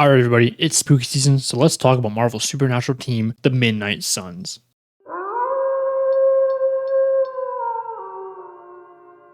Alright everybody, it's spooky season, so let's talk about Marvel's supernatural team, the Midnight Suns.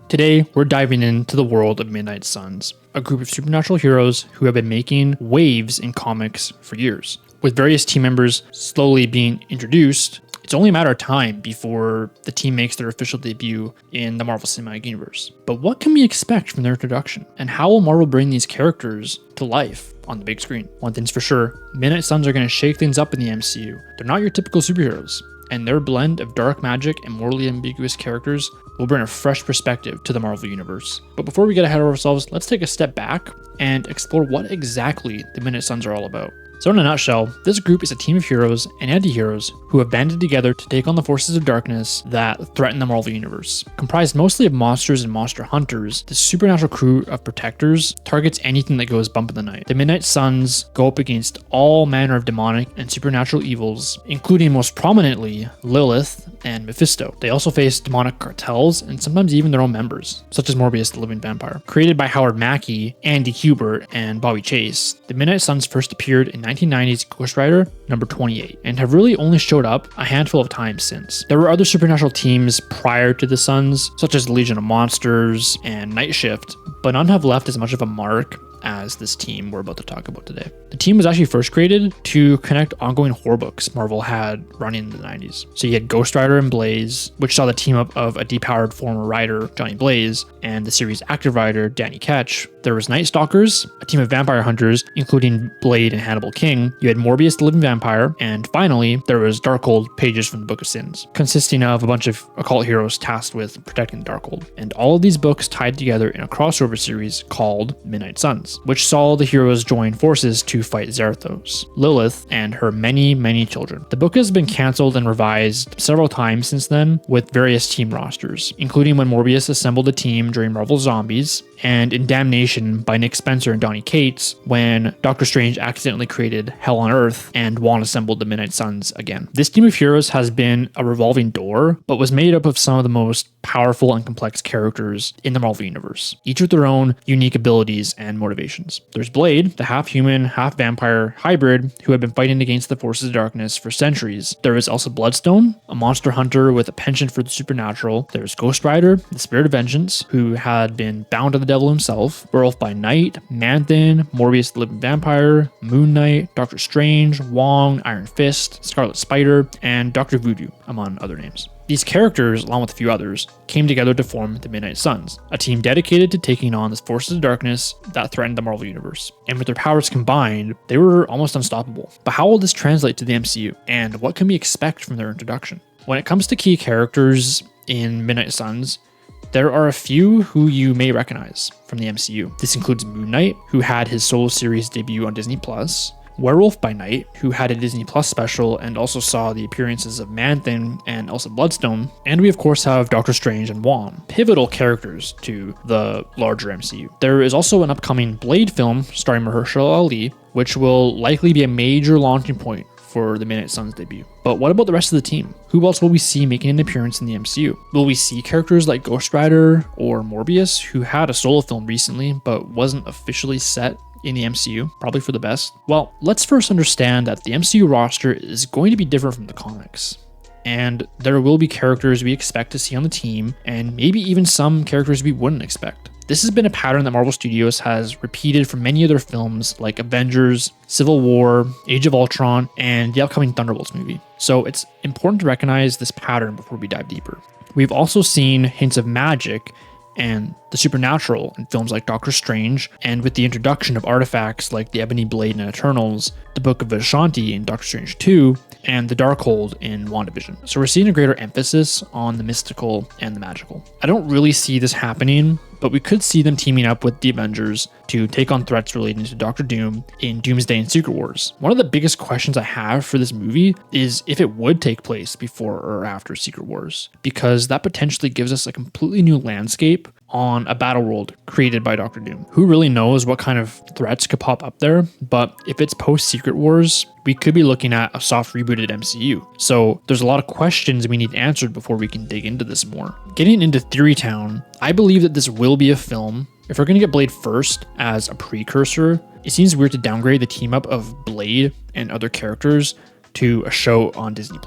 Today, we're diving into the world of Midnight Suns, a group of supernatural heroes who have been making waves in comics for years. With various team members slowly being introduced, it's only a matter of time before the team makes their official debut in the Marvel Cinematic Universe. But what can we expect from their introduction? And how will Marvel bring these characters to life on the big screen? One thing's for sure, Midnight Suns are going to shake things up in the MCU. They're not your typical superheroes, and their blend of dark magic and morally ambiguous characters will bring a fresh perspective to the Marvel Universe. But before we get ahead of ourselves, let's take a step back and explore what exactly the Midnight Suns are all about. So in a nutshell, this group is a team of heroes and anti-heroes who have banded together to take on the forces of darkness that threaten the Marvel Universe. Comprised mostly of monsters and monster hunters, this supernatural crew of protectors targets anything that goes bump in the night. The Midnight Suns go up against all manner of demonic and supernatural evils, including most prominently Lilith and Mephisto. They also face demonic cartels and sometimes even their own members, such as Morbius the Living Vampire. Created by Howard Mackey, Andy Kubert, and Bobby Chase, the Midnight Suns first appeared in 1990's Ghost Rider number 28 and have really only showed up a handful of times since. There were other supernatural teams prior to the Suns, such as the Legion of Monsters and Night Shift, but none have left as much of a mark as this team we're about to talk about today. The team was actually first created to connect ongoing horror books Marvel had running in the 90s. So you had Ghost Rider and Blaze, which saw the team up of a depowered former writer, Johnny Blaze, and the series' active writer, Danny Ketch. There was Night Stalkers, a team of vampire hunters, including Blade and Hannibal King. You had Morbius the Living Vampire, and finally, there was Darkhold, pages from the Book of Sins, consisting of a bunch of occult heroes tasked with protecting the Darkhold. And all of these books tied together in a crossover series called Midnight Suns, which saw the heroes join forces to fight Zarathos, Lilith, and her many children. The book has been cancelled and revised several times since then with various team rosters, including when Morbius assembled a team during Marvel Zombies, and in Damnation by Nick Spencer and Donny Cates when Doctor Strange accidentally created Hell on Earth and Juan assembled the Midnight Suns again. This team of heroes has been a revolving door, but was made up of some of the most powerful and complex characters in the Marvel Universe, each with their own unique abilities and motivations. There's Blade, the half-human, half-vampire hybrid who had been fighting against the forces of darkness for centuries. There is also Bloodstone, a monster hunter with a penchant for the supernatural. There's Ghost Rider, the spirit of vengeance, who had been bound to the devil himself. Werewolf by Night, Man-Thing, Morbius the Living Vampire, Moon Knight, Doctor Strange, Wong, Iron Fist, Scarlet Spider, and Dr. Voodoo, among other names. These characters, along with a few others, came together to form the Midnight Suns, a team dedicated to taking on the forces of darkness that threatened the Marvel Universe. And with their powers combined, they were almost unstoppable. But how will this translate to the MCU, and what can we expect from their introduction? When it comes to key characters in Midnight Suns, there are a few who you may recognize from the MCU. This includes Moon Knight, who had his solo series debut on Disney+, Werewolf by Night, who had a Disney Plus special and also saw the appearances of Man-Thing and also Bloodstone, and we of course have Doctor Strange and Wong, pivotal characters to the larger MCU. There is also an upcoming Blade film starring Mahershala Ali, which will likely be a major launching point for the Midnight Suns debut. But what about the rest of the team? Who else will we see making an appearance in the MCU? Will we see characters like Ghost Rider or Morbius, who had a solo film recently but wasn't officially set in the MCU, probably for the best? Well, let's first understand that the MCU roster is going to be different from the comics. And there will be characters we expect to see on the team, and maybe even some characters we wouldn't expect. This has been a pattern that Marvel Studios has repeated for many other films like Avengers, Civil War, Age of Ultron, and the upcoming Thunderbolts movie. So it's important to recognize this pattern before we dive deeper. We've also seen hints of magic and the supernatural in films like Doctor Strange, and with the introduction of artifacts like the Ebony Blade in Eternals, the Book of Vishanti in Doctor Strange 2, and the Darkhold in WandaVision. So we're seeing a greater emphasis on the mystical and the magical. I don't really see this happening, but we could see them teaming up with the Avengers to take on threats relating to Doctor Doom in Doomsday and Secret Wars. One of the biggest questions I have for this movie is if it would take place before or after Secret Wars, because that potentially gives us a completely new landscape on a battle world created by Doctor Doom. Who really knows what kind of threats could pop up there, but if it's post-Secret Wars, we could be looking at a soft rebooted MCU. So there's a lot of questions we need answered before we can dig into this more. Getting into Theory Town, I believe that this will be a film If we're going to get Blade first as a precursor, it seems weird to downgrade the team up of Blade and other characters to a show on Disney+.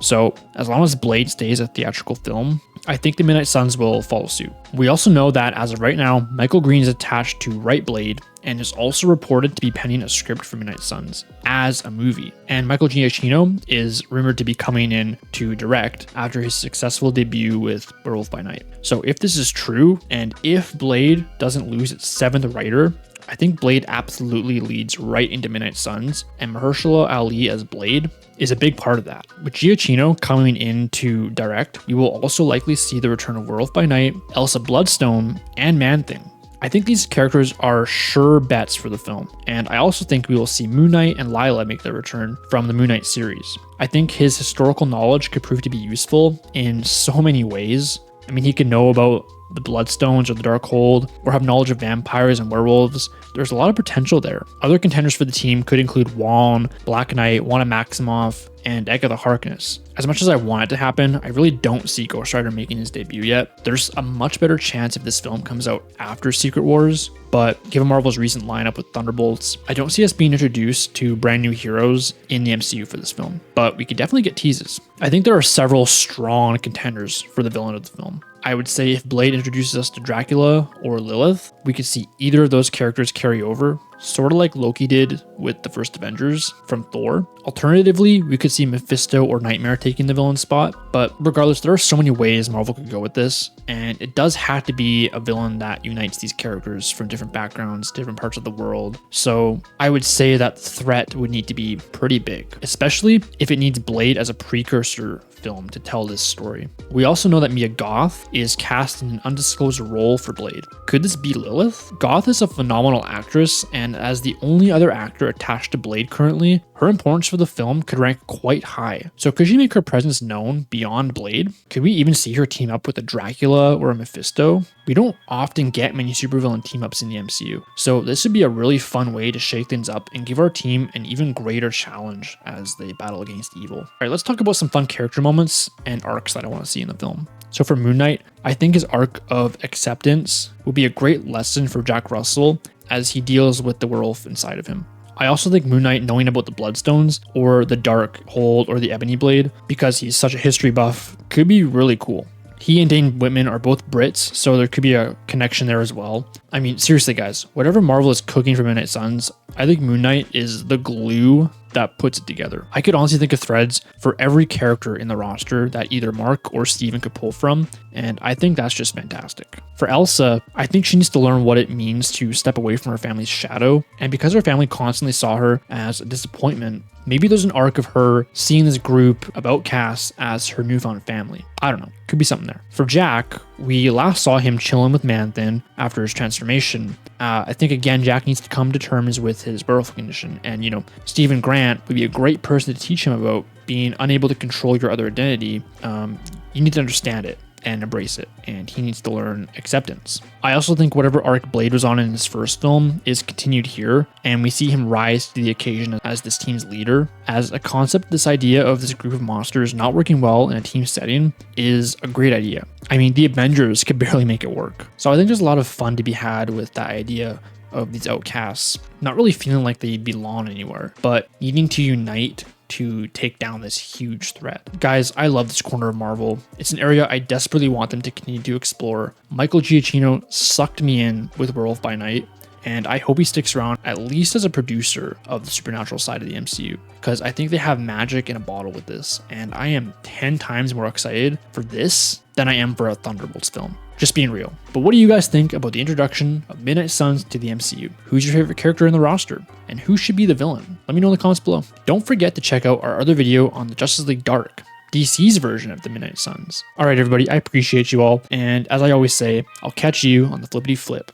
So as long as Blade stays a theatrical film, I think the Midnight Suns will follow suit. We also know that as of right now, Michael Green is attached to write Blade and is also reported to be penning a script for Midnight Suns as a movie. And Michael Giacchino is rumored to be coming in to direct after his successful debut with Werewolf by Night. So if this is true, and if Blade doesn't lose its 7th writer, I think Blade absolutely leads right into Midnight Suns, and Mahershala Ali as Blade is a big part of that. With Giacchino coming in to direct, we will also likely see the return of Werewolf by Night, Elsa Bloodstone, and Man-Thing. I think these characters are sure bets for the film, and I also think we will see Moon Knight and Lila make their return from the Moon Knight series. I think his historical knowledge could prove to be useful in so many ways. I mean, he could know about the Bloodstones or the Darkhold, or have knowledge of vampires and werewolves. There's a lot of potential there. Other contenders for the team could include Juan, Black Knight, Wanda Maximoff, and Agatha Harkness. As much as I want it to happen, I really don't see Ghost Rider making his debut yet. There's a much better chance if this film comes out after Secret Wars, but given Marvel's recent lineup with Thunderbolts, I don't see us being introduced to brand new heroes in the MCU for this film, but we could definitely get teases. I think there are several strong contenders for the villain of the film. I would say if Blade introduces us to Dracula or Lilith, we could see either of those characters carry over, sort of like Loki did with the first Avengers from Thor. Alternatively, we could see Mephisto or Nightmare taking the villain spot, but regardless, there are so many ways Marvel could go with this, and it does have to be a villain that unites these characters from different backgrounds, different parts of the world. So I would say that the threat would need to be pretty big, especially if it needs Blade as a precursor film to tell this story. We also know that Mia Goth is cast in an undisclosed role for Blade. Could this be Lilith? Goth is a phenomenal actress, and as the only other actor attached to Blade currently, her importance for the film could rank quite high. So could she make her presence known beyond Blade? Could we even see her team up with a Dracula or a Mephisto? We don't often get many supervillain team-ups in the MCU, so this would be a really fun way to shake things up and give our team an even greater challenge as they battle against evil. Alright, let's talk about some fun character moments and arcs that I want to see in the film. So for Moon Knight, I think his arc of acceptance will be a great lesson for Jack Russell as he deals with the werewolf inside of him. I also think Moon Knight knowing about the Bloodstones or the Darkhold or the Ebony Blade, because he's such a history buff, could be really cool. He and Dane Whitman are both Brits, so there could be a connection there as well. I mean, seriously guys, whatever Marvel is cooking for Midnight Suns, I think Moon Knight is the glue that puts it together. I could honestly think of threads for every character in the roster that either Mark or Steven could pull from, and I think that's just fantastic. For Elsa, I think she needs to learn what it means to step away from her family's shadow, and because her family constantly saw her as a disappointment, maybe there's an arc of her seeing this group of outcasts as her newfound family. I don't know, could be something there. For Jack, we last saw him chilling with Man-Thing after his transformation. I think again, Jack needs to come to terms with his werewolf condition, and Stephen Grant would be a great person to teach him about being unable to control your other identity. You need to understand it and embrace it, and he needs to learn acceptance. I also think whatever arc Blade was on in his first film is continued here, and we see him rise to the occasion as this team's leader. As a concept, this idea of this group of monsters not working well in a team setting is a great idea. I mean, the Avengers could barely make it work. So I think there's a lot of fun to be had with that idea of these outcasts not really feeling like they belong anywhere, but needing to unite to take down this huge threat. Guys, I love this corner of Marvel. It's an area I desperately want them to continue to explore. Michael Giacchino sucked me in with Werewolf by Night, and I hope he sticks around at least as a producer of the supernatural side of the MCU, because I think they have magic in a bottle with this, and I am 10 times more excited for this than I am for a Thunderbolts film. Just being real. But what do you guys think about the introduction of Midnight Suns to the MCU? Who's your favorite character in the roster? And who should be the villain? Let me know in the comments below. Don't forget to check out our other video on the Justice League Dark, DC's version of the Midnight Suns. Alright everybody, I appreciate you all, and as I always say, I'll catch you on the flippity flip.